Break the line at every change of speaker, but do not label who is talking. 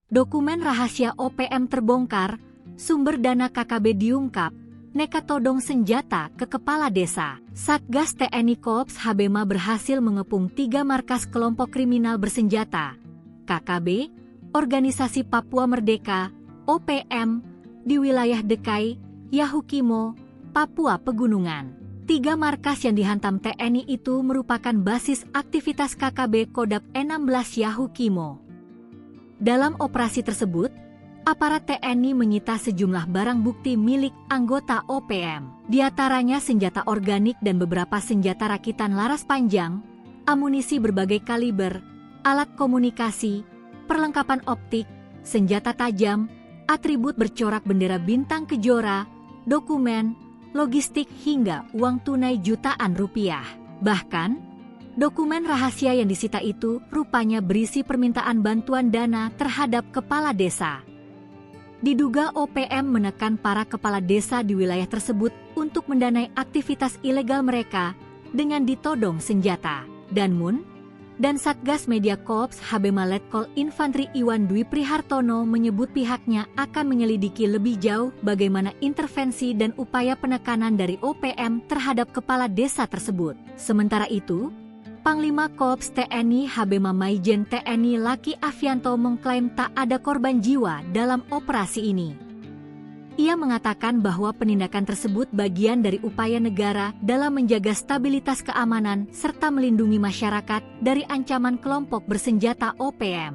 Dokumen rahasia OPM terbongkar, sumber dana KKB diungkap, nekat todong senjata ke kepala desa. Satgas TNI Kops Habema berhasil mengepung 3 markas kelompok kriminal bersenjata, KKB, Organisasi Papua Merdeka, OPM, di wilayah Dekai, Yahukimo, Papua Pegunungan. 3 markas yang dihantam TNI itu merupakan basis aktivitas KKB Kodap 16 Yahukimo. Dalam operasi tersebut, aparat TNI menyita sejumlah barang bukti milik anggota OPM. Di antaranya senjata organik dan beberapa senjata rakitan laras panjang, amunisi berbagai kaliber, alat komunikasi, perlengkapan optik, senjata tajam, atribut bercorak bendera bintang kejora, dokumen, logistik hingga uang tunai jutaan rupiah. Bahkan, dokumen rahasia yang disita itu rupanya berisi permintaan bantuan dana terhadap kepala desa. Diduga OPM menekan para kepala desa di wilayah tersebut untuk mendanai aktivitas ilegal mereka dengan ditodong senjata. Danmun dan Satgas Media Kops Habema Letkol Infantri Iwan Dwi Prihartono menyebut pihaknya akan menyelidiki lebih jauh bagaimana intervensi dan upaya penekanan dari OPM terhadap kepala desa tersebut. Sementara itu, Panglima Kops TNI Habema Maijen TNI Laki Afianto mengklaim tak ada korban jiwa dalam operasi ini. Ia mengatakan bahwa penindakan tersebut bagian dari upaya negara dalam menjaga stabilitas keamanan serta melindungi masyarakat dari ancaman kelompok bersenjata OPM.